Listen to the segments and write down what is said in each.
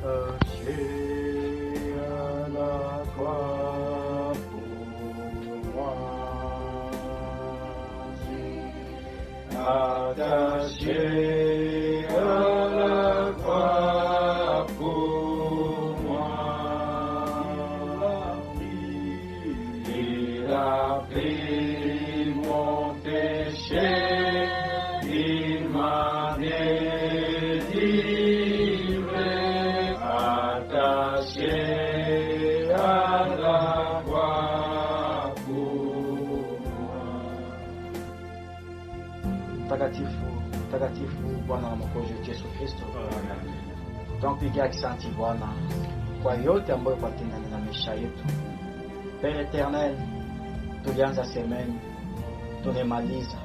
attaché à la croix pour moi. Attaché à la croix pour moi. Il a pris mon péché, il m'a délivré, attaché à la croix pour moi. Mtakatifu Bwana na Mwokozi wetu Yesu Kristo, tunampigia asante Bwana kwa yote ambayo kwa tena na maisha yetu. Père éternel, tulianza semeni, tunemaliza,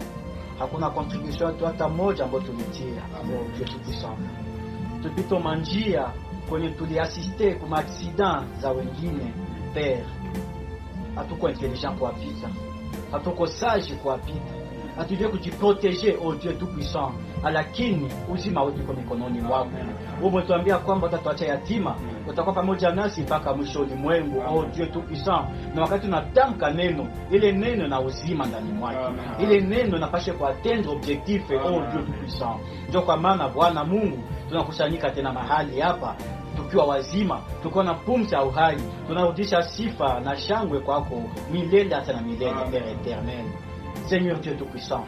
hakuna contribution hata moja ambayo tulitia. Dieu tout-puissant, tupito manjia kwenye tuliasiste kwa accident za wengine. Père, hatuko intelligent kwa pita, hatuko sage kwa pita, hatujue kujiproteger. Oh Dieu tout-puissant, lakini uzima wetu kwa mikononi mwako. Umetuambia kwamba utatuacha yatima, utakuwa pamoja nasi mpaka mwisho wa ulimwengu. Oh Dieu tout-puissant, na wakati tunatamka neno, ile neno na uzima ndani mwake, ile neno napashe kuatteindre objectif. Oh Dieu tout-puissant, ndio kwa maana Bwana Mungu tunakusanyika tena mahali hapa tukiwa wazima, tukiwa na pumzi ya uhai, tunarudisha sifa na shangwe kwako milele hata na milele. Père éternel, Seigneur Dieu tout-puissant,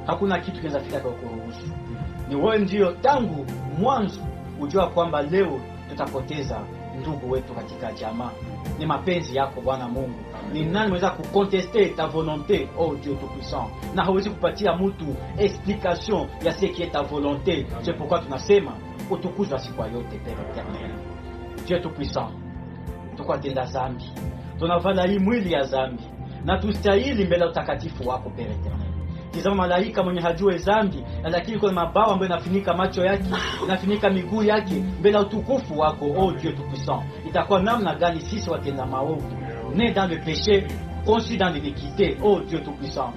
hakuna kitu kinaweza fika kwa kuruhusu. Ni wewe ndio tangu mwanzo ujua kwamba leo tutapoteza ndugu wetu katika jamaa. Ni mapenzi yako Bwana Mungu. Ni nani mweza kucontester ta volonté, oh Dieu tout-puissant? Na hawezi kupatia mtu explication ya ce qui est ta volonté. C'est pourquoi tunasema utukuzwe siku yote, Père éternel. Dieu tout-puissant, tukwa tenda zambi, tunavala hii mwili ya zambi, na tustahili mbele utakatifu wako, Père éternel. Tazama malaika mwenye hajue zambi, lakini kuna mabawa ambayo inafunika macho yake, inafunika miguu yake mbele utukufu wako, oh Dieu tout-puissant. Itakuwa namna gani sisi watenda maovu, nés dans le péché, conçus dans l'iniquité, oh Dieu tout-puissant?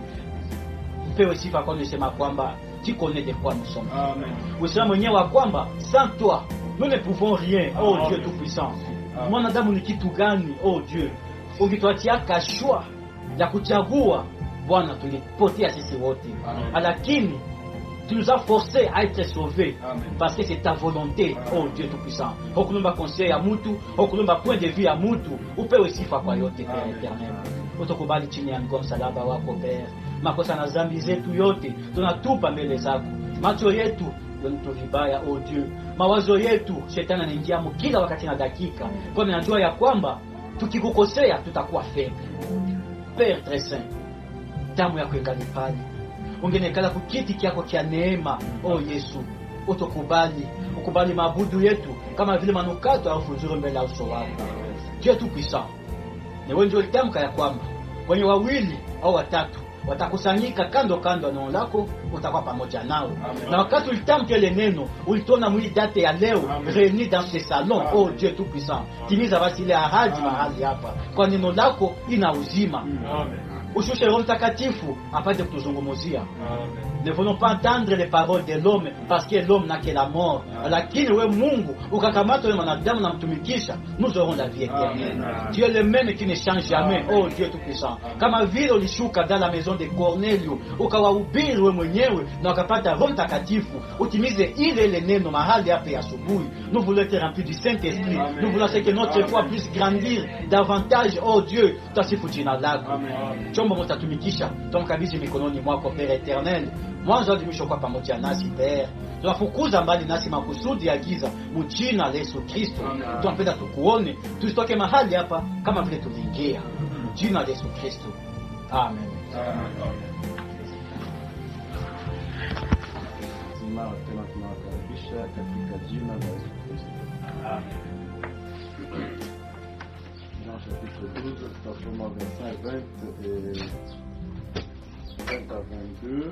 Upewe sifa kwa kusema kwamba tu connais de quoi nous sommes. Amen. Usema mwenyewe wa kwamba sans toi nous ne pouvons rien, oh Dieu tout-puissant. Mwanadamu ni kitu gani, oh Dieu? Ungituachia kashwa ya kuchagua Bwana, tulipotea sisi wote, lakini tu nous as forcés à être sauvés. Amen. Parce que c'est ta volonté, oh Dieu tout-puissant. Hokulomba conseil ya mutu, hokulomba point de vue ya mutu, upewe sifa kwa yote, Père éternel. Utukubali chini ya msalaba wako, Père. Makosa na zambi zetu yote tunatupa mbele zako. Macho yetu yonitu vibaya, oh Dieu. Mawazo yetu shetani anaingia kila wakati na dakika, kwa najua ya kwamba tukikukosea tutakuwa faible. Père très saint, damu yako ingali pale, ungenekala kukiti kyako kia neema, oh Yesu. Utukubali, ukubali mabudu yetu kama vile manukato au fuzuru mbele ya uso wako. Dieu tout-puissant, ni wewe ndio ulitamka ya kwamba wenye wawili au watatu watakusanyika kando kando neno lako, utakuwa pamoja nao. Amen. Na wakati ulitamka ile neno, ulitona mwili date ya leo réunis dans ce salon. Amen. Oh Dieu tout-puissant, timiza basi ile ahadi mahali hapa, kwa neno lako ina uzima. Amen. Ushushe Roho Mtakatifu apate kutuzungumzia. Ne voulons pas entendre les paroles de l'homme parce que l'homme n'a que la mort. Lakini we Mungu ukakamata wewe mwanadamu na mtumikisha, nous aurons la vie éternelle. Dieu le même qui ne change jamais. Oh Dieu tout-puissant, kama vile ulishuka dans la maison de Cornelio ukawahubiri wewe mwenyewe na ukapata Roho Mtakatifu, utimize ile neno mahali hapa ya asubuhi. Nous voulons être remplis du Saint-Esprit. Nous voulons que notre foi puisse grandir davantage. Oh Dieu, tasifu jina lako. Chombo mtatumikisha, tumkabidhi mikononi mwako, Père éternel. Mwanzo hadi mwisho kwa pamoja nasi, Père. Tunafukuza mbali nasi makusudi ya giza mjina la Yesu Kristo. Tunapenda tukuone, tusitoke mahali hapa kama vile tuliingia. Mjina la Yesu Kristo. Amen. Zima tena tunawakaribisha katika jina la Yesu Kristo. Amen. Jean chapitre 12, tutasoma verset 20 à 22.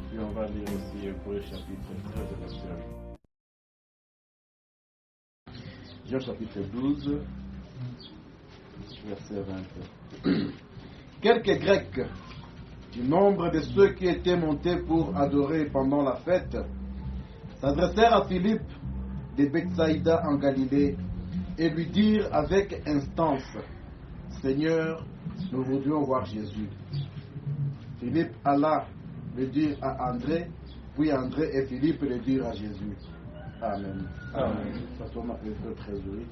Puis on va lire aussi Hébreux chapitre 13, verset 8. Jean chapitre 12, verset 20. Quelques Grecs du nombre de ceux qui étaient montés pour adorer pendant la fête s'adressèrent à Philippe de Bethsaïda en Galilée et lui dirent avec instance, Seigneur, nous voudrions voir Jésus. Philippe alla le dire à André, puis André et Philippe le dirent à Jésus. Amen. Amen. Ça tombe un peu très joli.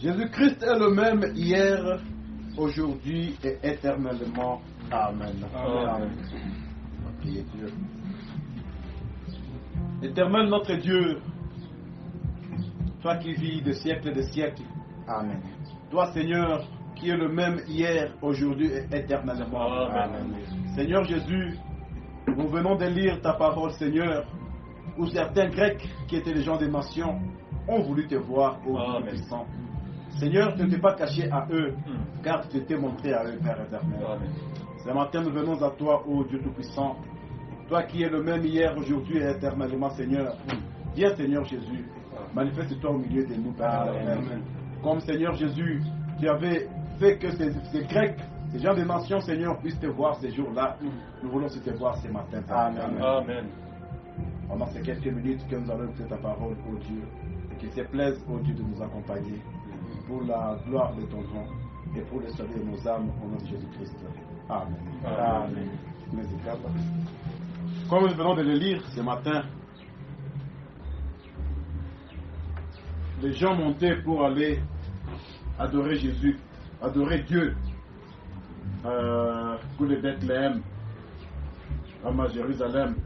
Jésus-Christ est le même hier, aujourd'hui et éternellement. Amen. Amen. On va prier Dieu. Éternel notre Dieu, toi qui vis des siècles et des siècles, Amen. toi Seigneur qui est le même hier, aujourd'hui et éternellement. Amen. Seigneur Jésus, nous venons de lire ta parole Seigneur, où certains Grecs qui étaient les gens des nations ont voulu te voir au Dieu puissant. Seigneur, tu ne t'es pas caché à eux, car tu t'es montré à eux, Père éternel. Ce matin, nous venons à toi, ô Dieu Tout-Puissant, toi qui es le même hier, aujourd'hui et éternellement, Seigneur. Viens, Seigneur Jésus, manifeste-toi au milieu de nous, Père éternel. Comme Seigneur Jésus, tu avais fait que ces Grecs, ces gens des nations, Seigneur, puissent te voir ces jours-là. Nous voulons aussi te voir ce matin, Père éternel. Amen. Pendant ces quelques minutes que nous allons écouter ta parole, ô Dieu, et qu'il te plaise, ô Dieu, de nous accompagner pour la gloire de ton nom et pour le salut de nos âmes au nom de Jésus-Christ. Amen. Amen. Comme nous venons de le lire ce matin, les gens montaient pour aller adorer Jésus, adorer Dieu pour le Bethléem, à Jérusalem.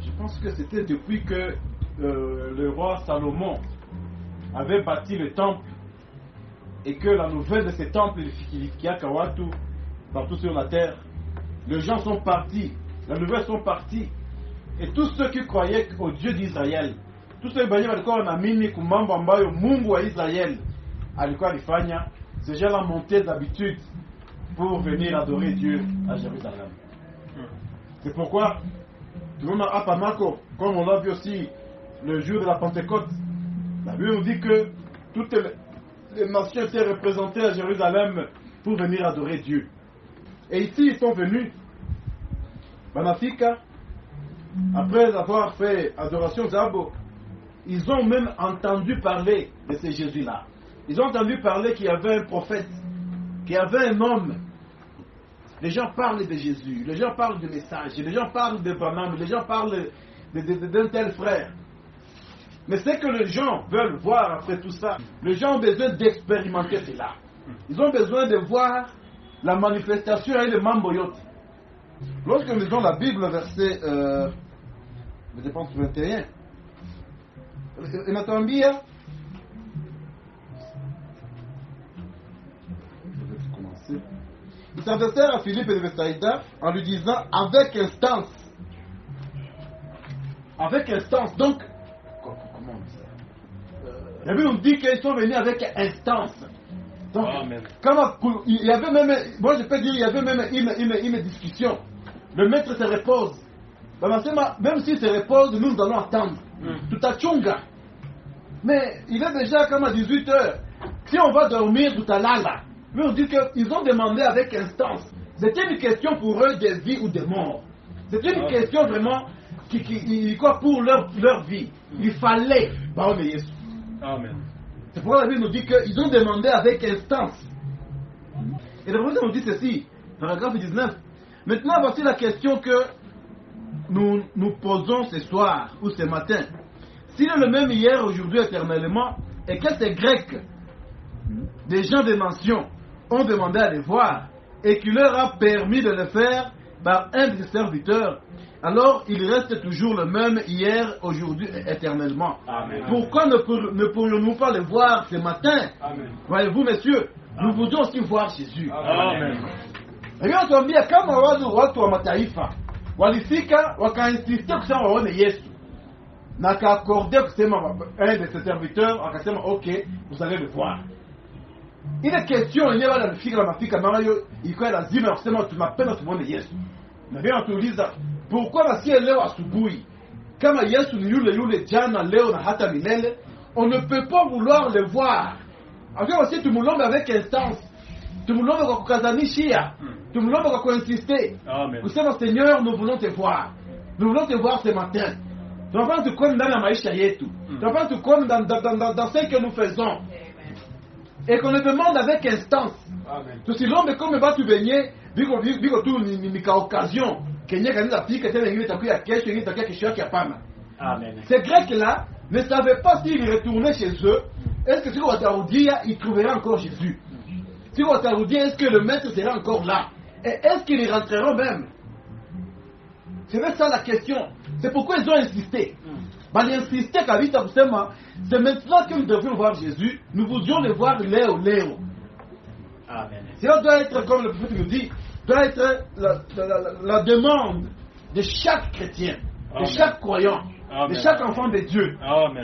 Je pense que c'était depuis que le roi Salomon avait bâti le temple et que la nouvelle de ce temple qui a Kawatu partout sur la terre, les gens sont partis, les nouvelles sont parties, et tous ceux qui croyaient au Dieu d'Israël, tous ceux qui walikuwa wanaamini kumambo ambayo Mungu wa Israël alikuwa alifanya, ces gens-là montaient d'habitude pour venir adorer Dieu à Jérusalem. C'est pourquoi tout le monde a Pamako, comme on l'a vu aussi le jour de la Pentecôte. La Bible nous dit que toutes les nations étaient représentées à Jérusalem pour venir adorer Dieu. Et ici, ils sont venus. Banafika, après avoir fait adoration Zabo, ils ont même entendu parler de ce Jésus-là. Ils ont entendu parler qu'il y avait un prophète, qu'il y avait un homme. Les gens parlent de Jésus, les gens parlent de messages, les gens parlent de Branham, les gens parlent d'un tel frère. Mais ce que les gens veulent voir après tout ça, les gens ont besoin d'expérimenter cela. Ils ont besoin de voir la manifestation et le mamboyot. Lorsque nous lisons la Bible, verset, je pense 21, inatuambia, ils s'adressèrent à Philippe et de Bethsaïda en lui disant avec instance. Avec instance, donc, comment on dit ça? La Bible nous dit qu'ils sont venus avec instance. Donc, il y avait même, moi je peux dire, il y avait même une discussion. Le maître se repose. Même s'il se repose, nous allons attendre. Tout à Tchunga. Mais il est déjà comme à 18 heures. Si on va dormir tout à l'heure, on dit qu'ils ont demandé avec instance. C'était une question pour eux de vie ou de mort. C'était une question vraiment quoi pour leur vie. Il fallait. Amen. C'est pourquoi la Bible nous dit qu'ils ont demandé avec instance. Et la Bible nous dit ceci, paragraphe 19. Maintenant, voici la question que nous posons ce soir ou ce matin. S'il est le même hier, aujourd'hui, éternellement, et que ces Grecs, des gens des nations, ont demandé à les voir, et qu'il leur a permis de le faire par un de ses serviteurs, alors il reste toujours le même hier, aujourd'hui et éternellement. Amen. Pourquoi ne pourrions-nous pas le voir ce matin? Voyez-vous, messieurs, nous voudrions aussi voir Jésus. Amen. Hiyo tuambia kama watu wa mataifa walifika wakainsiste kusema waone Yesu na akaakorde kusema un de ses serviteurs akasema ok, vous allez le voir. Ile question yenyewe wale walifika na mafika nayo ilikuwa lazima ya kusema tunapenda tumuone Yesu. Na vile tuuliza pourquoi basi leo asubuhi kama Yesu ni yule jana leo na hata milele, on ne peut pas vouloir le voir Avec aussi tumulombe avec instance. Tumulombe kwa kukazanishia. Tumulombe kwa kuinsister. Amen. Kusema Seigneur, nous voulons te voir. Nous voulons te voir ce matin. Tunapenda tukuone ndani ya maisha yetu. Tunapenda tukuone dans ce que nous faisons. Et qu'on le demande avec instance. Tusilombe comme batu benye biko tu ni ka occasion. Kenya kanisa pika tena ingine takuya kesho, ingine takuya kesho yake hapana. Amen. Ces Grecs-là ne savaient pas s'ils retournaient chez eux. Est-ce que si on Wataroudia, ils trouveraient encore Jésus? Si on Wataroudia, est-ce que le maître sera encore là? Et est-ce qu'ils y rentreront même? C'est même ça la question. C'est pourquoi ils ont insisté. Ils insistaient c'est maintenant que nous devons voir Jésus. Nous voudrions le voir Léo. Amen. Cela doit être, comme le prophète nous dit, doit être la demande de chaque chrétien, de chaque croyant, de chaque enfant de Dieu. Amen.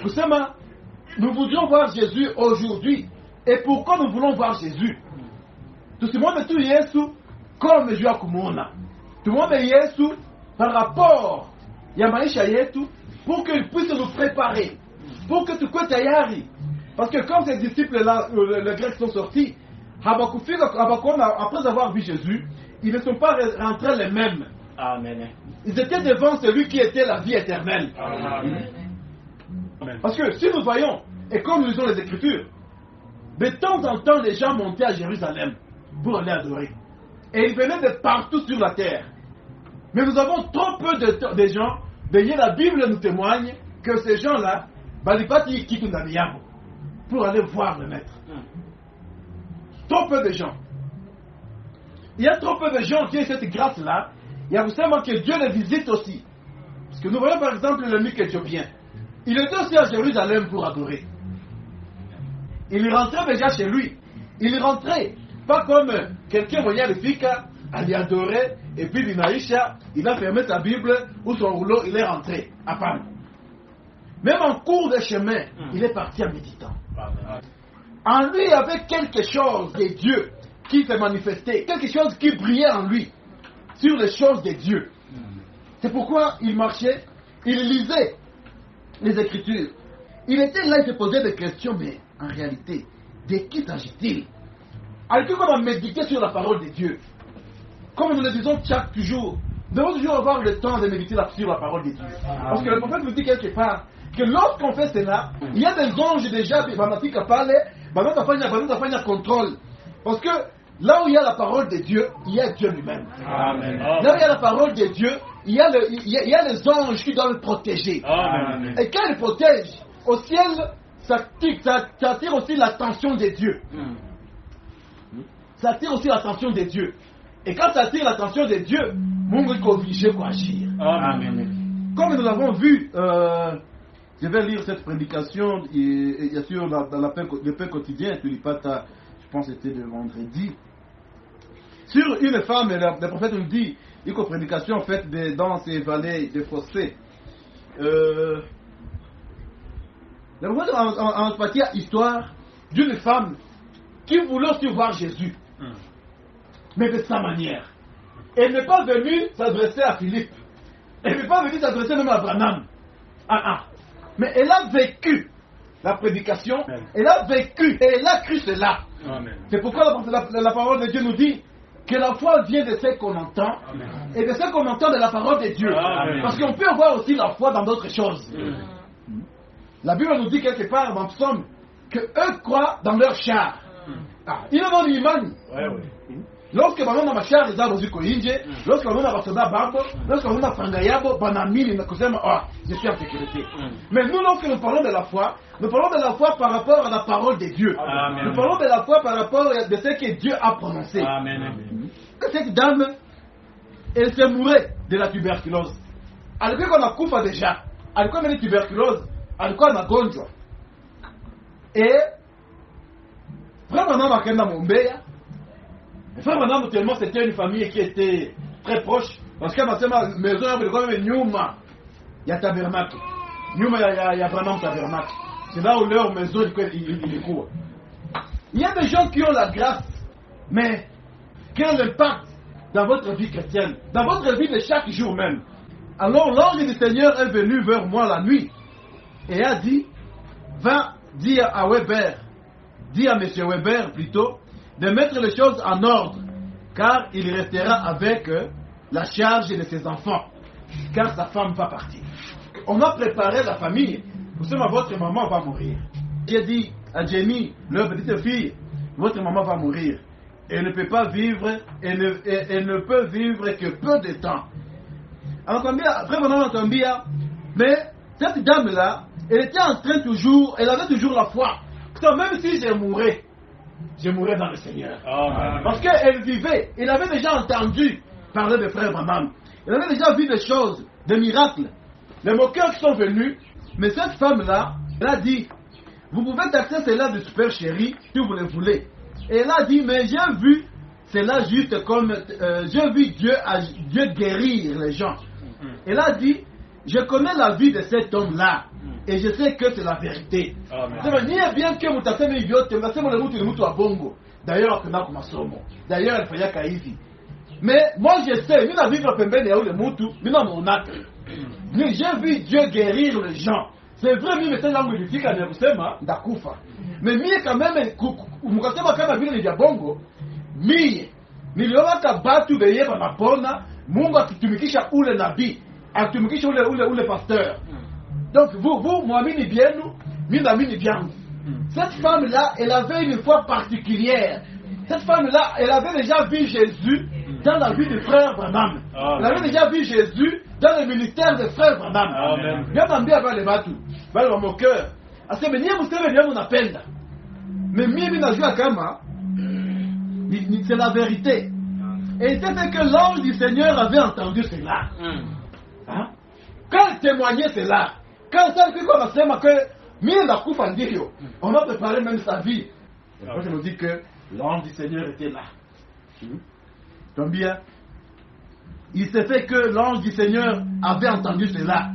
Nous voudrions voir Jésus aujourd'hui. Et pourquoi nous voulons voir Jésus? Tout le monde est Jésus comme je à Kumona. Tout le monde est Jésus par rapport à Maïcha Yetu pour qu'il puisse nous préparer. Pour que tu sois tayari. Parce que comme ces disciples-là, les Grecs sont sortis, après avoir vu Jésus, ils ne sont pas rentrés les mêmes. Amen. Ils étaient devant celui qui était la vie éternelle. Amen. Parce que si nous voyons, et comme nous lisons les Écritures, de temps en temps, les gens montaient à Jérusalem pour aller adorer. Et ils venaient de partout sur la terre. Mais nous avons trop peu de gens, d'ailleurs la Bible nous témoigne que ces gens-là, pour aller voir le Maître. Trop peu de gens. Il y a trop peu de gens qui ont cette grâce-là. Il y a seulement que Dieu les visite aussi. Parce que nous voyons par exemple le mythe éthiopien. Il était aussi à Jérusalem pour adorer. Il rentrait déjà chez lui. Il rentrait, pas comme quelqu'un voyait le fika, aller adorer, et puis l'Inaïcha, il a fermé sa Bible ou son rouleau, il est rentré à Panne. Même en cours de chemin, il est parti en méditant. En lui, il y avait quelque chose de Dieu qui s'est manifesté, quelque chose qui brillait en lui sur les choses de Dieu. C'est pourquoi il marchait, il lisait les Écritures. Il était là, il se posait des questions, mais en réalité, de qui s'agit-il? Alors qu'on a médité sur la parole de Dieu, comme nous le disons chaque jour, nous devons toujours avoir le temps de méditer sur la parole de Dieu. Parce que le prophète nous dit quelque part que lorsqu'on fait cela, il y a des anges déjà qui parlent, qui contrôle. Parce que là où il y a la parole de Dieu, il y a Dieu lui-même. Amen. Là où il y a la parole de Dieu, il y a les anges qui doivent le protéger. Amen. Et quand il protège, au ciel, ça attire aussi l'attention de Dieu. Ça attire aussi l'attention de Dieu. Et quand ça attire l'attention de Dieu, Mungu est obligé d'agir. Amen. Comme nous l'avons vu, je vais lire cette prédication, et bien sûr, dans le pain quotidien, Tulipata, je pense que c'était le vendredi. Sur une femme, le prophète nous dit, il y a une prédication faite dans ces vallées de fossés. Le prophète a parti à l'histoire d'une femme qui voulait aussi voir Jésus, mais de sa manière. Elle n'est pas venue s'adresser à Philippe. Elle n'est pas venue s'adresser même à Branham. Mais elle a vécu la prédication, elle a vécu et elle a cru cela. Amen. C'est pourquoi la parole de Dieu nous dit que la foi vient de ce qu'on entend. Amen. Et de ce qu'on entend de la parole de Dieu. Amen. Parce qu'on peut avoir aussi la foi dans d'autres choses. La Bible nous dit quelque part dans Psaume que eux croient dans leur char. Ils ont l'imani. Lorsque on a machar les arbres du Koinje, lorsque on a basoda babo, lorsque on a frangayabo, banamili, je suis en sécurité. Mais nous, lorsque nous parlons de la foi, nous parlons de la foi par rapport à la parole de Dieu. Amen. Nous parlons de la foi par rapport à ce que Dieu a prononcé. Amen. Cette dame, elle s'est mourée de la tuberculose. Elle dit qu'on a coupé déjà. Elle a une tuberculose. Elle a gonjwa. Et vraiment, on a un Mombeya. Vraiment, tellement c'était une famille qui était très proche. Parce que ma maison, il y a Nyuma. Il y a tabernacle. Nyuma, il y a vraiment tabernacle. C'est là où leur maison, il court. Il y a des gens qui ont la grâce. Mais quel impact dans votre vie chrétienne, dans votre vie de chaque jour même. Alors l'ange du Seigneur est venu vers moi la nuit et a dit, va dire à Weber dit à M. Weber plutôt de mettre les choses en ordre, car il restera avec la charge de ses enfants, car sa femme va partir. On a préparé la famille. Vous savez, votre maman va mourir. J'ai dit à Jenny, leur petite fille, votre maman va mourir. Elle ne peut pas vivre, elle ne peut vivre que peu de temps. Après, on a entendu, mais cette dame-là, elle était en train toujours, elle avait toujours la foi. Même si je mourrais dans le Seigneur. Amen. Parce qu'elle vivait, elle avait déjà entendu parler de frère Branham. Elle avait déjà vu des choses, des miracles. Les moqueurs qui sont venus, mais cette femme-là, elle a dit, vous pouvez taxer cela de super chéri si vous le voulez. Et elle a dit, mais j'ai vu cela juste comme, j'ai vu Dieu guérir les gens. Elle a dit, je connais la vie de cet homme-là. Et je sais que c'est la vérité. C'est bien que vous t'attendez idiote, mais c'est mon à bongo. D'ailleurs, d'ailleurs, elle fait Kaïvi. Mais moi, je sais, nous n'avons pas vivre le Moutou, nous n'avons mon acte. J'ai vu Dieu guérir les gens. C'est vrai, mais c'est là où il dit qu'il Dakufa. Mais quand même, quand même, il y a bongo. Mais, niliona batu beye banapona, Mungu akitumikisha ule nabii, akitumikisha ule pasteur. Donc vous muamini bien nous, mimi naamini bien. Cette femme-là, elle avait une foi particulière. Cette femme-là, elle avait déjà vu Jésus dans la vie du frère Branham. Elle avait déjà vu Jésus dans le ministère de frère Branham. Bien m'ambia avant les bateaux, dans mon cœur. Assez mais niye museme bien mon appenda. Mais mimi najua kama c'est la vérité. Et c'était que l'ange du Seigneur avait entendu cela. Hein? Quand il témoignait cela, quand ça fait qu'on a sema que mimi nakufa ndio, on a préparé même sa vie. Et après, je nous dis que l'ange du Seigneur était là. Donc bien, il s'est fait que l'ange du Seigneur avait entendu cela.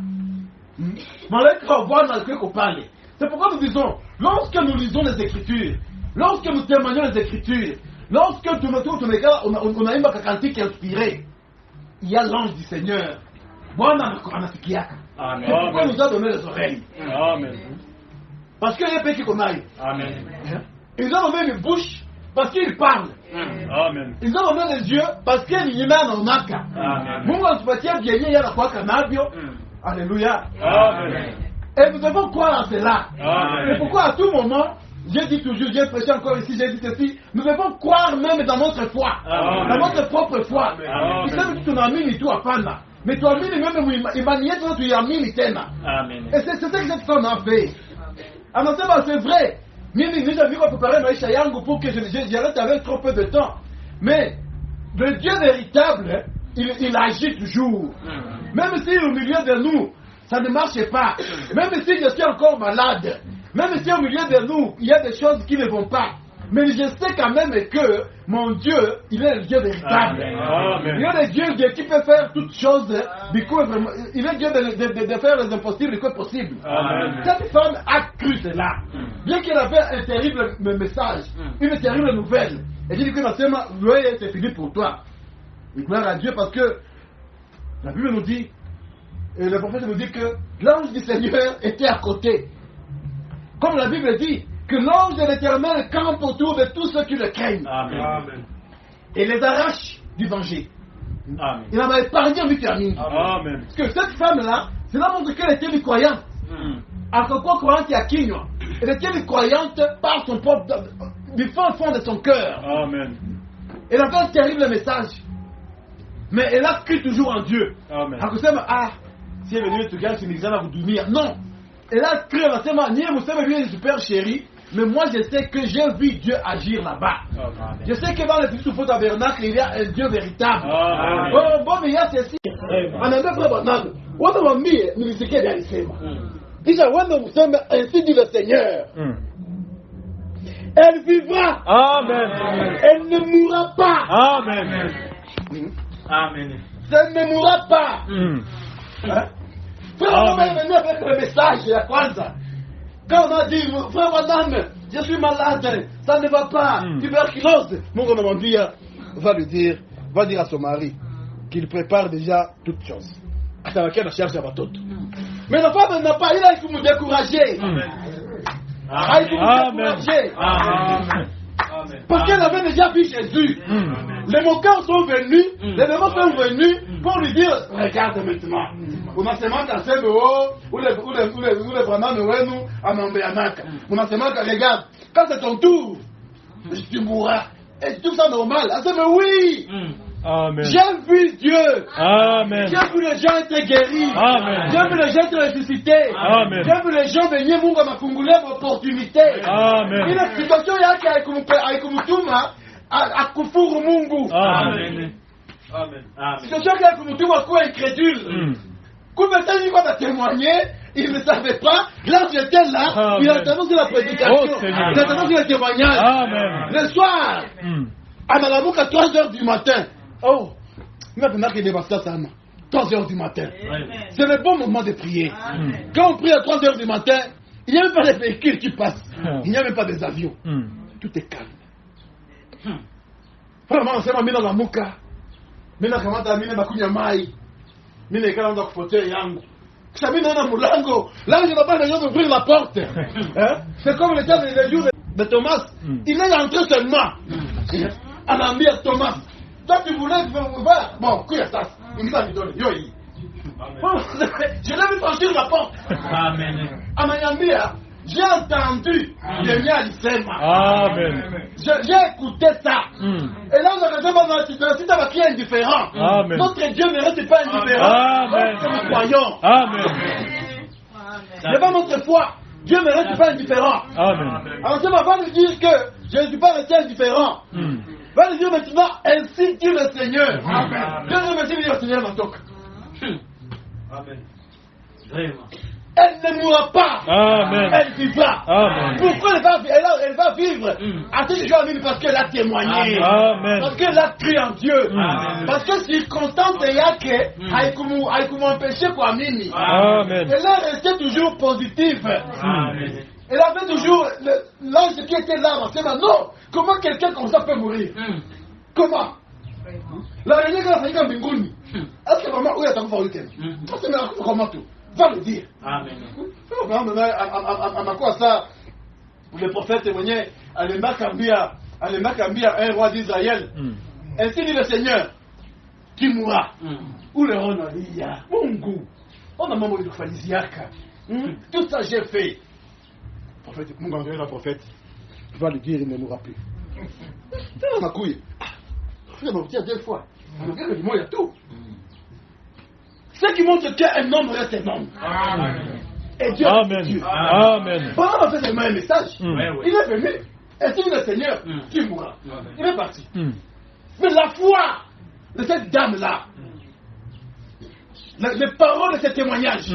C'est pourquoi nous disons, lorsque nous lisons les Écritures, lorsque nous témoignons les Écritures, lorsque on a une cantique inspirée, il y a l'ange du Seigneur. C'est pourquoi nous a donné les oreilles. Amen. Parce qu'il y a des qui qu'on aille. Amen. Ils ont donné une bouche parce qu'ils parlent. Amen. Ils ont donné les yeux parce qu'ils y mènent en naka. Mungu atupatia bien yana kwa kanabio. Alléluia. Amen. Et nous devons croire à cela. Amen. Et pourquoi à tout moment, j'ai dit toujours, j'ai prêché encore ici, j'ai dit ceci, nous devons croire même dans notre foi, Amen. dans notre propre foi. Amen. Tu sais que tu n'amini tout à pana, mais tu amini même imanié toi tu amini tena. Amen. Et c'est ce que cette femme a fait. Alors c'est vrai. Mimi déjà vu qu'on préparer maisha yangu pour que j'arrête avec trop peu de temps. Mais le Dieu véritable, il agit toujours. Même si au milieu de nous, ça ne marche pas. Même si je suis encore malade. Même si au milieu de nous, il y a des choses qui ne vont pas. Mais je sais quand même que mon Dieu, il est le Dieu véritable. Amen. Il est le Dieu qui peut faire toutes choses. Il est le Dieu de faire les impossibles le plus possible. Amen. Cette femme a cru cela. Bien qu'elle avait un terrible message, une terrible nouvelle. Elle dit que c'est fini pour toi. Et gloire à Dieu parce que la Bible nous dit, et le prophète nous dit que l'ange du Seigneur était à côté. Comme la Bible dit, que l'ange de l'Éternel campe autour de tous ceux qui le craignent. Amen. Et les arrache du danger. Amen. Il en a épargné en vitamine. Amen. Parce que cette femme-là, cela montre qu'elle était une croyante. À quoi croyante il y a Kinyo. Elle était une croyante par son propre, du fond de son cœur. Amen. Elle avait un terrible message. Mais elle a cru toujours en Dieu. Amen. À kusema, si elle est venue, tu gagnes, c'est une à vous dormir. Non. Elle a cru, elle a dit, ni vous savez, lui est super chéri. Mais moi, je sais que j'ai vu Dieu agir là-bas. Amen. Je sais que dans le petit tabernacle, il y a un Dieu véritable. Amen. Oh, bon, mais il y a ceci. On a même pas banal. On a mis, nous disons qu'il y a des sema. Déjà, nous sommes ainsi dit le Seigneur. Elle vivra. Amen. Elle ne mourra pas. Amen. Amen. Elle ne mourra pas. Hein? Frère, on est venu avec le message de la Kwanzaa. Quand on a dit, frère madame, je suis malade, ça ne va pas, tuberculose. Mon grand-mère va dire à son mari qu'il prépare déjà toutes choses. Attends, qu'elle cherche à Batoto. Mais la femme n'a pas, il a qu'il me décourager. haïkumuencourager. Parce qu'elle avait déjà vu Jésus. Les moqueurs sont venus, les démons sont venus pour lui dire, regarde maintenant. Unasema CBO, ou les vraiment nous à Mambeanaka. Unasema regarde, quand c'est ton tour, tu mourras. Et tu trouves ça normal? Elle dit, mais oui. Amen. J'ai vu Dieu. Amen. J'ai vu les gens être guéris. Amen. J'ai vu les gens être ressuscités. Amen. J'ai vu les gens venir Mungu amafungulia opportunité. Amen. Ile situation yake haikumtuma akufuru Mungu. Amen. Situation yake haikumtuma kuwa incrédule. Kumbe tellement il va témoigner, il ne savait pas. Là j'étais là, Amen. il a entendu la prédication, Oh, Seigneur. il a entendu le témoignage. Amen. Le soir, à Malamuka, 3h du matin. Oh, maintenant qu'il est passé ça, 3h du matin. C'est le bon moment de prier. Quand on prie à 3h du matin, il n'y a même pas de véhicules qui passent. Il n'y a même pas des avions. Tout est calme. Vraiment, on s'est mis dans la mouka. Mina kamata mine bakunya mai. Mine kala ndo kupotea yangu. Kisha mine naona mulango. Là, je ne vais pas les gens ouvrir la porte. Hein? C'est comme le temps des jours de Thomas. Il est entré seulement. On a mis à Thomas. Toi, tu voulais voir. Bon, qu'il y a ça. Il m'a donné. Yo, je l'ai vu franchir la porte. Amen. Amayambia, j'ai entendu le mien Alisema. Amen. J'ai écouté ça. Et là, on a raison dans la situation qui est indifférent. Amen. Notre Dieu ne reste pas indifférent. Amen. Nous croyons. Amen. Devant notre foi, Dieu ne reste pas indifférent. Amen. Alors, ça va nous dire que je ne suis pas resté indifférent. Va nous dire maintenant, ainsi dit le Seigneur. Amen. Dieu remercie le Seigneur Mantok. Amen. Vraiment. Elle ne mourra pas. Amen. Elle vivra. Amen. Pourquoi elle va vivre à ce jour parce qu'elle a témoigné. Amen. Parce qu'elle a cru en Dieu. Amen. Parce que circonstance yake haikumpêcher kuamini. Amen. Elle est restée toujours positive. Amen. Elle avait toujours l'ange qui était là. Elle dit non, comment quelqu'un comme ça peut mourir? Comment? La réunion qui a fait comme Binguni. Est-ce que vraiment, oui, elle t'a fait week-end? C'est comment tout? Va le dire. Amen. À quoi ça? Le prophète témoignait, Alema Kambia, un roi d'Israël. Ainsi dit le Seigneur, qui mourra. Ou le Ronalia, Mungu. On a membre de Falisiaka. Tout ça j'ai fait. Prophète, Mungu enverra le prophète. Tu vas le dire, il ne mourra plus. C'est dans ma couille. Je vais me dire 2 fois. On regarde le mot, il y a tout. Ce qui montre qu'un homme reste un homme. Amen. Et Dieu Amen. Dieu. Amen. Pendant qu'on fait seulement un message, Oui. il est venu. Et dit le Seigneur, tu mourras. Il est parti. Mm. Mais la foi de cette dame-là, les paroles de ce témoignage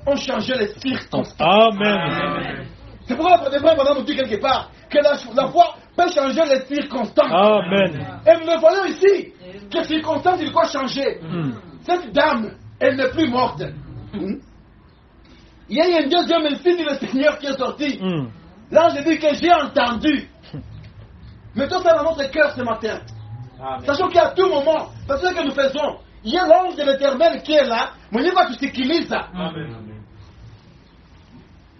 ont changé les circonstances. Amen. C'est pourquoi la frère nous dit quelque part que la foi peut changer les circonstances. Amen. Et nous le voyons ici, que les circonstances, il doit changer. Cette dame, elle n'est plus morte. Il y a un deuxième signe du Seigneur qui est sorti. Là, je dis que j'ai entendu. Mettons ça dans notre cœur ce matin. Sachant qu'à tout moment, parce que ce que nous faisons, il y a l'ange de l'Éternel qui est là, mais il va tout ce qu'il lit ça.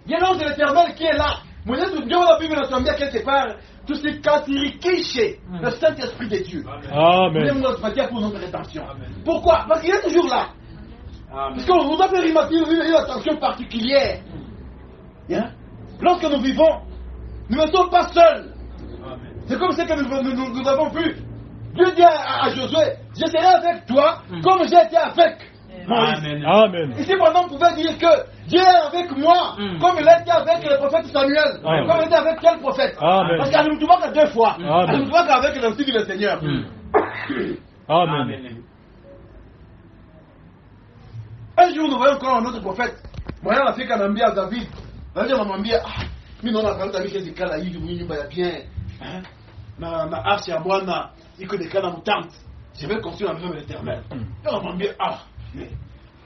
Il y a l'ange de l'Éternel qui est là. Mais Dieu la Bible nous dit quelque part, tout ce qui le Saint-Esprit de Dieu. Amen. Pour notre rétention. Pourquoi? Parce qu'il est toujours là. Parce qu'on doit faire une attention particulière. Lorsque nous vivons, nous ne sommes pas seuls. C'est comme ce que nous avons vu. Dieu dit à Josué, je serai avec toi comme j'ai été avec Moïse. Amen. Ici, maintenant, on pouvait dire que Dieu est avec moi comme il a été avec le prophète Samuel. Comme il était avec quel prophète? Parce qu'elle ne nous voit que 2 fois. Elle ne nous voit qu'avec le signe du Seigneur. Amen. Un jour, nous voyons encore un autre prophète. Voyons la fille qu'on a mis à David. David m'a dit, mais non, on a parlé d'David qui est dit, il y a bien. Ma arche à moi, il connaît qu'à la tente. Je vais construire la maison de l'Éternel. Et on m'a dit, mais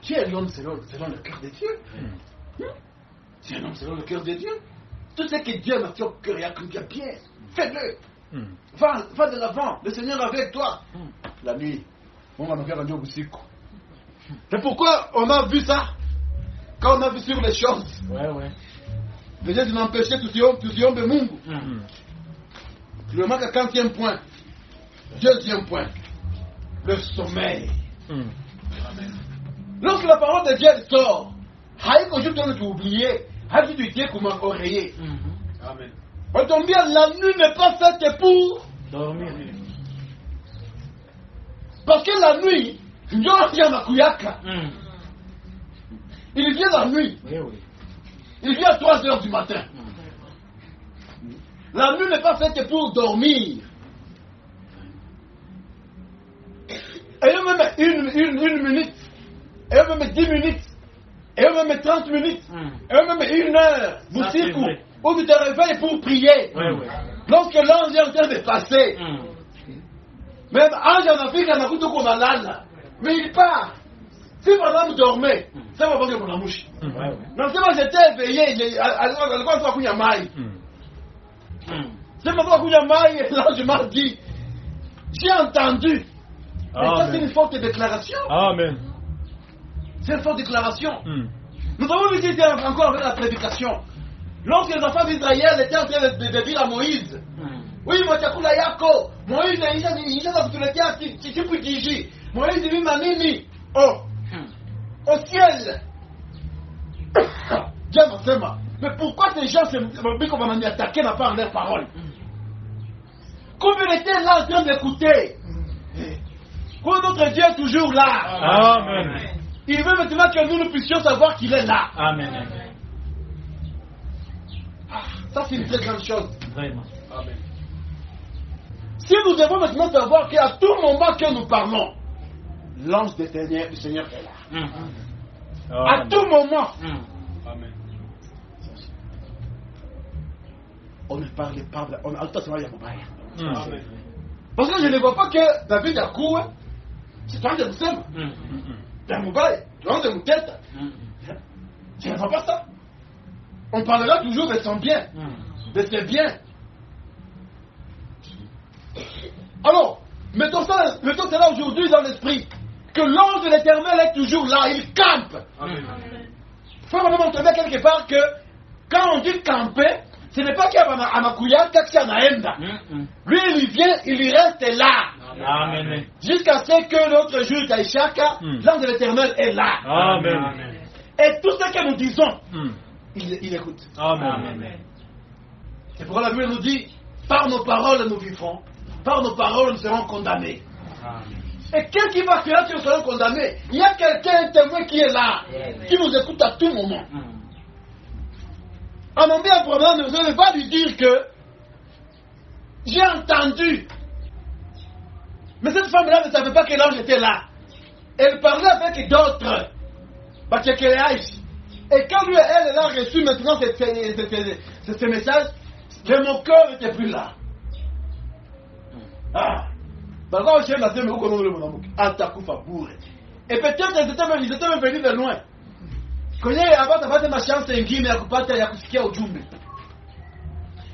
tu es l'homme selon le cœur de Dieu. Tu es l'homme selon le cœur de Dieu. Tout ce que Dieu m'a fait au cœur, il y a comme bien. Fais-le. Va de l'avant. Le Seigneur est avec toi. La nuit, on va nous faire un jour aussi. C'est pourquoi on a vu ça quand on a vu sur les choses. Veja zinampeshe tusiombe Mungu. Tuliomaka 4e point. 2e point. Le sommeil. Lorsque la parole de Dieu sort, haïko juste on l'a oublié, haïko tu dis comment oreiller. Amen. On tombe bien, la nuit n'est pas faite pour Dormir. parce que la nuit, Dieu vient à Kuyaka. Il vient la nuit. Oui, oui. Il vient à 3 heures du matin. La nuit n'est pas faite pour dormir. Et même une minute, et même 10 minutes, et même 30 minutes, et même 1 heure, vous Ça, c'est circulez, vrai. où tu te réveilles pour prier. Oui, oui. Lorsque l'ange est en train de passer, même ange en Afrique, il a un coup malade, mais il part. Si madame dormait, ça va pas que mon mouche. Oui, oui. Non, c'est moi j'étais éveillé, c'est moi qui l'ange m'a dit, j'ai entendu. Et ça c'est une forte déclaration. Amen. C'est une forte déclaration. Nous avons vu qu'il était encore avec la prédication. Lorsque les enfants d'Israël étaient en train de dire à Moïse, oui, moi chakula yako, Moïse il a kutuletea chichipu kiji. Moïse dit manini. Oh, au ciel. Dieu m'a mais pourquoi ces gens vont m'attaquer n'a pas en leur parole? Comme il était là en train d'écouter. Comme notre Dieu est toujours là. Amen. Il veut maintenant que nous puissions savoir qu'il est là. Amen. Ça c'est une très grande chose. Vraiment. Amen. Si nous devons maintenant savoir qu'à tout moment que nous parlons, l'ange du Seigneur est là. À tout moment. Amen. On ne parle pas, on a tout à Amen. parce que je ne vois pas que David a couru, c'est un de Moussem. C'est un Moubaï, c'est un de Moutette. Je ne vois pas ça. On parlera toujours de son bien, de ses biens. Alors, mettons cela aujourd'hui dans l'esprit, que l'ange de l'Éternel est toujours là, il campe. Amen. Il faut vraiment montrer quelque part que quand on dit camper, ce n'est pas qu'il y a Amakuyaka qui est Naenda. Lui, il vient, il reste là. Amen. Jusqu'à ce que notre juge Taïchaka, l'ange de l'Éternel est là. Amen. Et tout ce que nous disons, il écoute. Amen. C'est pourquoi la Bible nous dit, par nos paroles nous vivrons, par nos paroles nous serons condamnés. Et qu'est-ce qui va faire que nous serons condamnés? Il y a quelqu'un, un témoin qui est là, qui nous écoute à tout moment. À mon bien problème, ne vous pas lui dire que j'ai entendu. Mais cette femme-là ne savait pas que l'ange était là. Elle parlait avec d'autres. Et quand lui, elle a reçu maintenant ce message, mon cœur n'était plus là. Et peut-être ils étaient même venus de loin.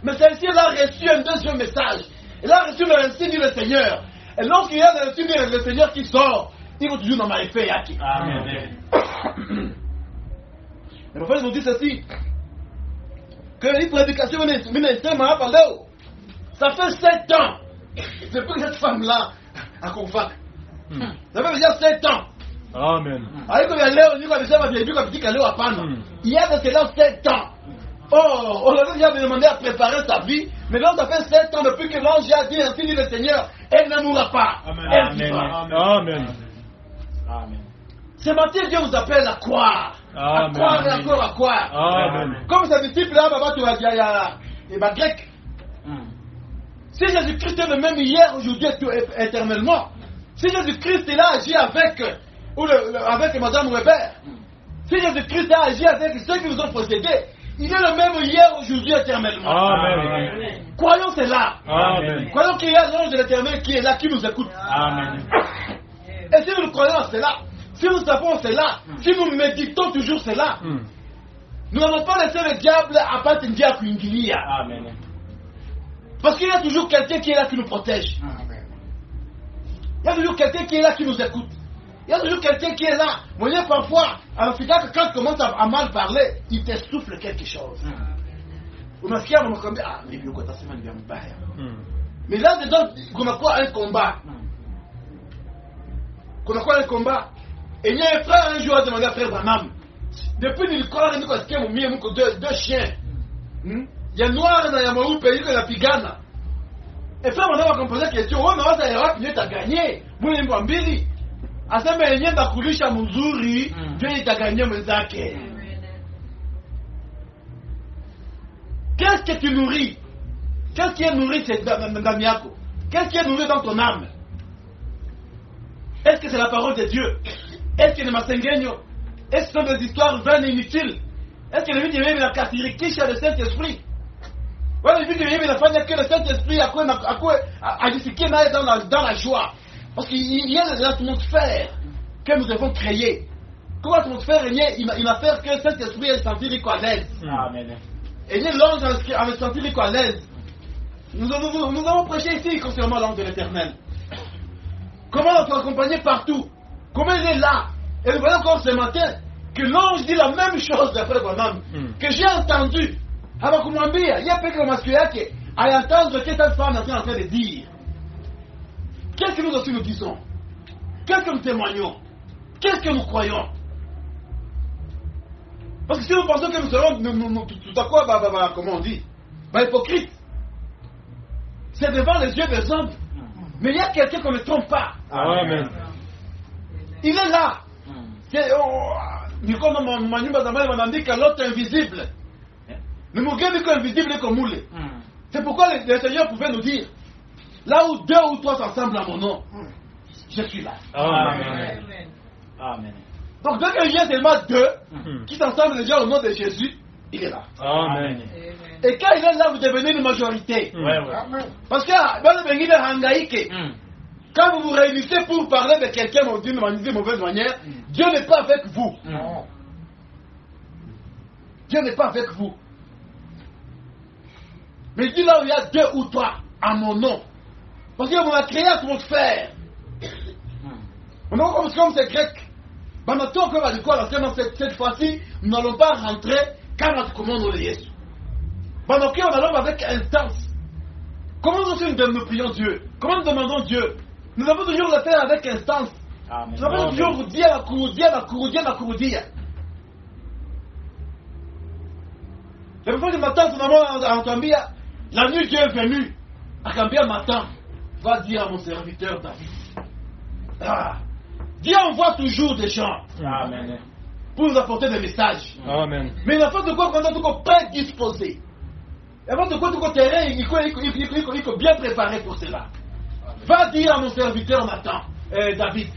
Mais celle-ci, elle a reçu un deuxième message. Elle a reçu le signe du Seigneur. Et lorsqu'il y a le signe du Seigneur qui sort, il va toujours dans ma effet. Amen. Le prophète nous dit ceci, que les prédications ça fait 7 ans depuis que cette femme-là a convaincu. Ça fait déjà 7 ans. Amen. Il y a de cela 7 ans. Oh, on avait déjà demandé à préparer sa vie, mais là ça fait 7 ans depuis que l'ange a dit ainsi dit le Seigneur, elle ne mourra pas. Elle vivra. Amen. Amen. Ce matin, Dieu vous appelle à croire. À Amen. croire et encore à croire. Amen. Comme ces disciples-là, les Grecs. Si Jésus-Christ est le même hier, aujourd'hui et éternellement, si Jésus-Christ il a agi avec Madame Weber, si Jésus-Christ a agi avec ceux qui nous ont possédés, il est le même hier, aujourd'hui et éternellement. Amen. Croyons cela. Amen. Croyons qu'il y a l'ange de l'éternel qui est là, qui nous écoute. Amen. Et si nous croyons à cela, si nous savons cela, si nous méditons toujours cela, nous n'allons pas laisser le diable à Patindia à Kuingilia. Amen. Parce qu'il y a toujours quelqu'un qui est là qui nous protège. Il y a toujours quelqu'un qui est là qui nous écoute. Il y a toujours quelqu'un qui est là. Vous voyez, parfois, en Afrique, quand tu commences à mal parler, il te souffle quelque chose. unasikia wanakwambia mimi uko tasema ni vya mbaya. Mais là dedans kunakuwa un combat. Kunakuwa un combat. Et il y a un frère un jour a demandé à frère Branham. Depuis nilikuwa niko sikia mumie mko deux chiens. Ya noir na ya mweupe yuko napigana. Et frère Branham akampoza question, wewe unawaza ya wapi ndio itaganye? Mwili mbwa mbili. Asema yenyewe ndakulisha mzuri ndio itaganye mwenzake. Qu'est-ce que tu nourris? Qu'est-ce qui est nourri dans Yako? Qu'est-ce qui est nourri dans ton âme? Est-ce que c'est la parole de Dieu? Est-ce que c'est Masengenyo? Est-ce que ce sont des histoires vaines et inutiles? Est-ce que le but de Dieu est la katirikisha le Saint-Esprit? Ouais, le but de Dieu est la fin que le Saint-Esprit a discuté dans la joie. Parce qu'il y a l'atmosphère que nous devons créer. Comment l'atmosphère est une affaire que le Saint-Esprit est senti à l'aise. Amen. Et l'ange avait senti à l'aise. Nous avons prêché ici concernant l'ange de l'Éternel. Comment on peut l'accompagner partout? Comment il est là? Et nous voyons encore ce matin que l'ange dit la même chose d'après Branham que j'ai entendu. Habakumwambia, il y a peu que masque yake à entendre ce que cette femme est en train de dire. Qu'est-ce que nous aussi nous disons? Qu'est-ce que nous témoignons? Qu'est-ce que nous croyons? Parce que si nous pensons que nous serons tout à quoi, comment on dit, hypocrites, c'est devant les yeux des hommes. Mais il y a quelqu'un qu'on ne trompe pas. Amen. Il est là. C'est comme on dit que l'autre est invisible. Le Mugabe est invisible et comme moule. C'est pourquoi le Seigneur pouvait nous dire, là où deux ou trois s'assemblent à mon nom, je suis là. Amen. Amen. Donc dès qu'il y a seulement deux qui s'assemblent déjà au nom de Jésus, il est là. Amen. Et quand il est là, vous devenez une majorité. Parce que dans le pays de Hangaïke, quand vous vous réunissez pour parler de quelqu'un d'une mauvaise manière, Dieu n'est pas avec vous. Dieu n'est pas avec vous. Mais il dit là où il y a deux ou trois à mon nom. Parce qu'on a créé l'atmosphère. On a comme c'est grec. Cette fois-ci, nous n'allons pas rentrer quand on commande le Jésus. On allons avec instance. Comment nous prions Dieu? Comment nous demandons Dieu? Nous devons toujours le faire avec instance. Nous devons toujours vous dire la Kouroudia. C'est pour ça que matin, finalement, la nuit Dieu est venu. Akambia matin, va dire à mon serviteur David. Dieu envoie toujours des gens. Amen. Pour nous apporter des messages. Amen. Mais il faut de quoi qu'on est prédisposé. Il faut de quoi qu'on terrain, il faut bien préparer pour cela. Va dire à mon serviteur Nathan, David.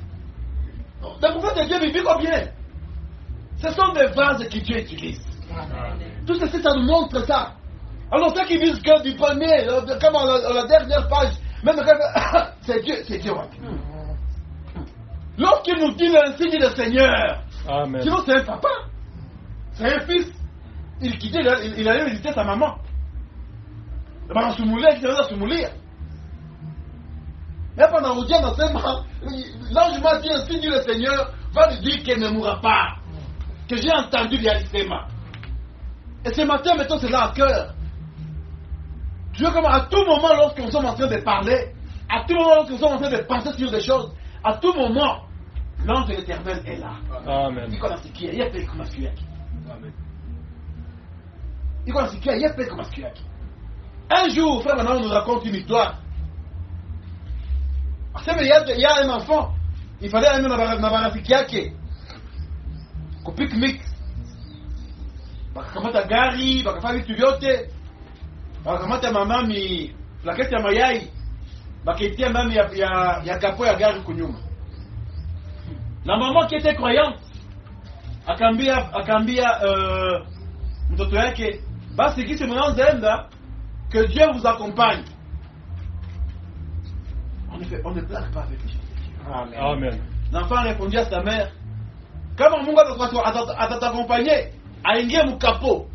Le prophète de Dieu vit combien? Ce sont des vases que Dieu utilise. Tout ceci, ça nous montre ça. Alors ceux qui disent que du premier, comme à la dernière page, même c'est Dieu. Lorsqu'il nous dit l'insigne du Seigneur, Amen. Sinon c'est un papa, c'est un fils. Il allait visiter sa maman. Mais pendant le diable, l'ange m'a dit ainsi dit le Seigneur, va lui dire qu'elle ne mourra pas. Que j'ai entendu l'Alisema. Et ce matin, mettons cela à cœur. Tu vois comment à tout moment, lorsque nous sommes en train de parler, à tout moment, lorsque nous sommes en train de penser sur des choses, à tout moment, l'ange de l'Éternel est là. Amen. Un jour, frère Manon nous raconte une histoire. Il y a un enfant, il fallait aller dans Barasikiake, au pique-nique. Bakakamata gari, bakafanya vitu vyote, bakakamata mamami, plaketi ya mayai, bakaitia ndani ya kapo ya gari kunyuma. La maman qui était croyante, akaambia mtoto yake, basi kisi mnaanzaenda, que Dieu vous accompagne. On ne blague pas avec les gens. Amen. Amen. L'enfant répondit à sa mère, comment Mungu t'accompagner à ingia mon capot.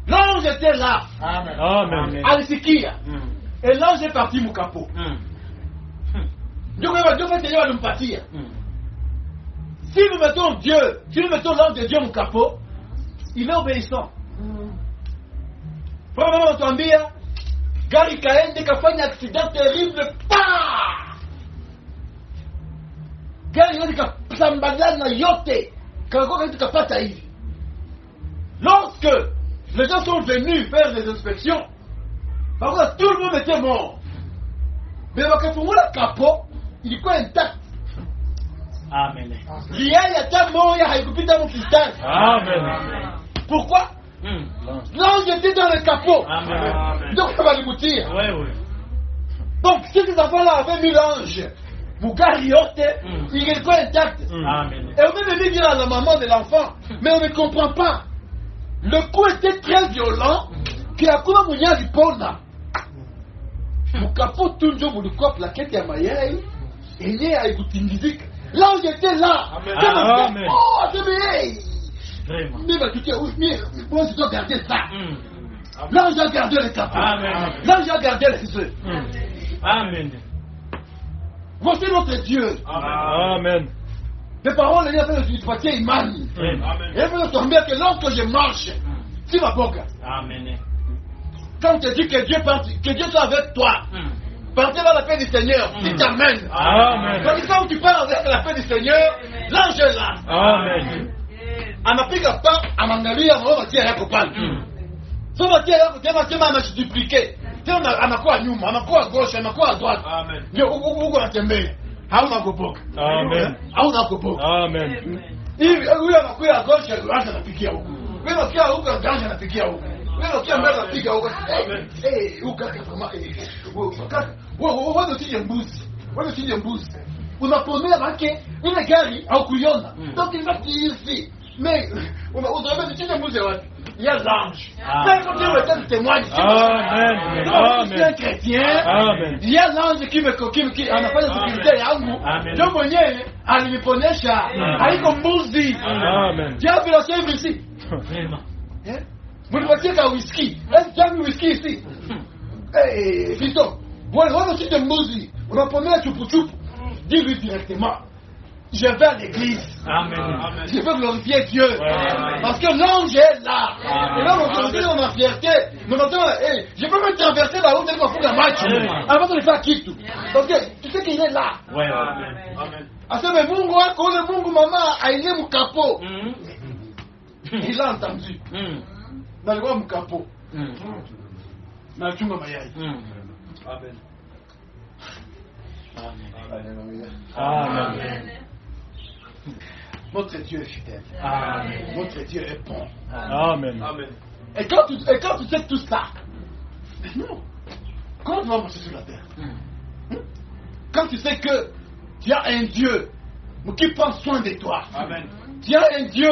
L'ange était là. Amen. Amen. Alisikia. Et l'ange est parti mon capot. Dieu fait Seigneur nous partir. Si nous mettons Dieu, si nous mettons l'ange de Dieu mon capot, il est obéissant. Baba mama tuambia gari kaende kafanya accident terrible pa. Gari yote kapambana yote. Kako kapata hivi. Lorsque les gens sont venus faire des inspections, par contre tout le monde était mort. Mais wakafungula capot, ilikuwa intact. Amen. Liai hata moya haikupita mon cristal. Amen. Pourquoi? L'ange était dans le capot. Amen. Donc ça va lui moutir. Oui. Donc si ces enfants-là avaient mis l'ange, Mougari yote, il est quoi intact. Amen. Et on peut même dire à la maman de l'enfant, mais on ne comprend pas. Le coup était très violent, que hakuna mwenye alipona. Mukapo tunjo mulikuwa plaquette ya mayai, enye haikutingizika. L'ange était là. Amen. Oh, c'est bien. Vraiment. Moi, je dois garder ça. L'ange a gardé le capot. Amen. L'ange a gardé les yeux. Amen. Voici notre Dieu. Amen. Les paroles, il y a fait du papier imani. Amen. Et vous entendez que lorsque je marche, si ma boca, Amen. quand tu dis que Dieu soit avec toi, partez dans la paix du Seigneur, il t'amène. Amen. Parce que quand tu pars avec la paix du Seigneur, l'ange est là. Amen. Anapiga pa, amangalia, anatia yako pale. So matia yako, tema anashiduplicate. Tena anakuwa nyuma, anakuwa gauche, anakuwa droite. Amen. Ndio huko anatembea. Hauna kupoka. Amen. Hauna kupoka. Amen. Hivi huyo anakuwa gauche, anaanza kupigia huko. Wewe ukiwa huko gauche anapigia huko. Wewe ukiwa mbele anapiga huko. Huko kama wewe usije mbuzi. Wewe usije mbuzi. Unaponea wake ile gari au kuiona. Donc il va tirer ici. Mais on a dit mbuzi wapi? Il y a l'ange. Mais quand tu me témoigne, Amen. je suis un Amen. chrétien. Amen. Il y a l'ange qui anafanya sécurité yangu. Ndio mwenyewe aliniponesha. Haiko mbuzi. Amen. Diable la sève ici. Vraiment. Mnipatie ka whisky. Est-ce que tu whisky ici? Eh, Fiston. Voilà aussi de mbuzi. Unaponea chupu-chupu. Dis-lui directement. Je vais à l'église. Amen. Je veux glorifier Dieu. Ouais. Parce que l'ange est là. Amen. Et là, aujourd'hui, on a fierté. Nous maintenant, je peux me traverser la route de pour la match. Avant de le faire quitte. Parce que tu sais qu'il est là. Ouais. Amen. Asa me Mungu wako, ule Mungu mama aine mkapo. Il a entendu. Na alikuwa mkapo. Na chunga mayai. Amen. Amen. Notre Dieu est fidèle. Amen. Notre Dieu est bon. Amen. Amen. Et quand tu sais tout ça, mais non, comment tu vas marcher sur la terre? Quand tu sais que tu as un Dieu qui prend soin de toi, Amen. tu as un Dieu,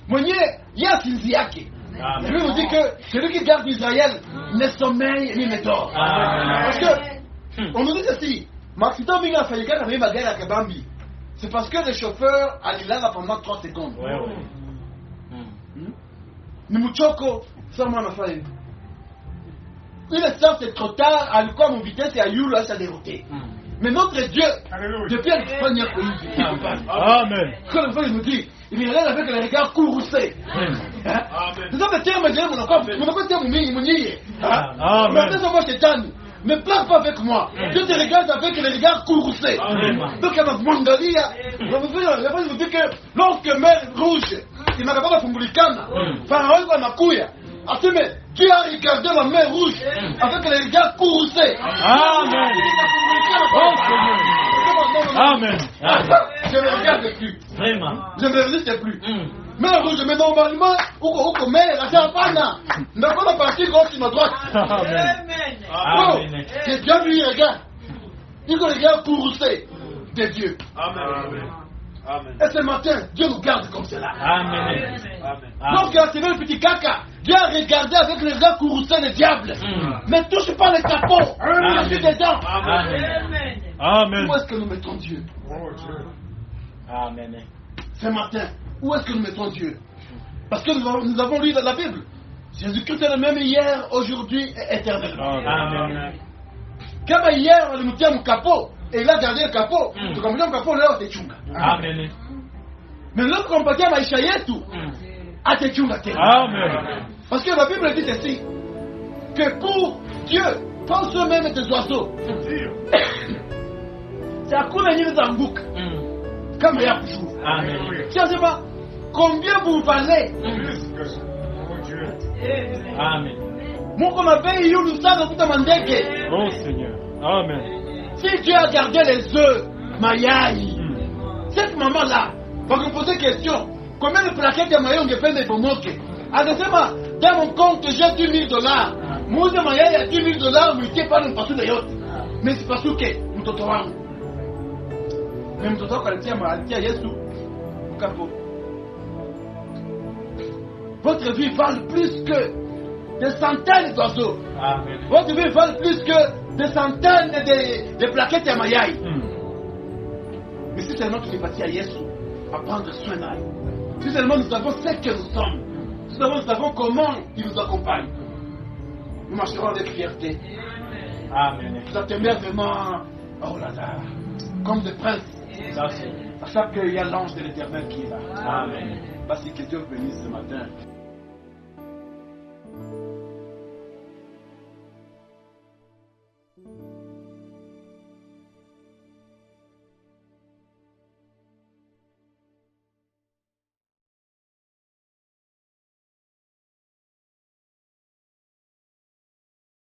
il y a Sinziaki. La Bible nous dit que celui qui garde Israël ne sommeille ni ne dort. Amen. Parce que, on nous dit ceci, Maxito Minga Fayika n'a pas gagné à Kabambi. C'est parce que le chauffeur a là pendant 3 secondes. Nimuchoko, ça m'a fait. Une instant, c'est trop tard, à quoi mon vitesse et à Yulu, ça a dérouté. Mais notre Dieu, depuis la première pays, Amen. quand le frère nous dit, il vient avec le regard courroucé. C'est ça le terme de mon encore terme mounier. Amen. Ne plaque pas avec moi. Je te regarde avec le regard courroucé. Donc, à ma mandalia, je vous dis que lorsque mer rouge, il m'a pas fumbulikana, Pharaon va m'accouiller. Mais tu as regardé la mer rouge avec le regard courroucé. Amen. Amen. Je ne regarde plus. Vraiment. Je ne résiste plus. Mer rouge, mais normalement, ou mer, la chapana. Mais quand on partit gauche, il m'a droite. Amen. Oh, Amen. c'est Dieu lui regarde. Il regarde courroucé de Dieu. Amen. Amen. Et ce matin, Dieu nous garde comme cela. Amen. Amen. Donc, il a tiré le petit caca. Dieu a regardé avec le regard courroucé le diable. Ne touche pas le capot. Je suis dedans. Amen. Amen. Où est-ce que nous mettons Dieu? Amen. Ce matin, où est-ce que nous mettons Dieu? Parce que nous avons lu dans la Bible. Jésus-Christ est le même hier, aujourd'hui et éternellement. Amen. Comme hier, on nous tient mon capot. Et il a gardé le capot. Donc, on le capot, là, c'est chunga. Amen. Mais lorsqu'on peut dire Maïcha Yetu, à te chunga. Amen. Parce que la Bible dit ceci, que pour Dieu, pense même des oiseaux. C'est à quoi venir dans le bouc. Comme il y a toujours. Amen. Je ne sais pas combien vous valez. Amen. Moi, comme appelle, il nous a demandé. Oh Seigneur. Amen. Si Dieu a gardé les œufs, Mayaï, cette maman-là va me poser question. Combien de plaquettes de maillots on fait pour moquer? Adressez-moi, dans mon compte, j'ai $10,000. Moi, de Mayaï a $10,000, mais il n'y a pas de passou de yacht. Mais c'est parce que nous t'entendons. Mais nous t'entendons quand elle tient à Yesu. Au capot. Votre vie vale plus que des centaines d'oiseaux. Amen. Votre vie vale plus que des centaines de plaquettes à Mayaï. Mais si seulement tu es parti à Yesu, à prendre soin d'elle. Si seulement nous savons ce que nous sommes. Si seulement nous savons comment il nous accompagne. Nous marcherons avec fierté. Amen. Nous attendons vraiment, oh là là, comme des princes. Ça c'est. À chaque qu'il y a l'ange de l'éternel qui est là. Amen. Parce que Dieu bénisse ce matin.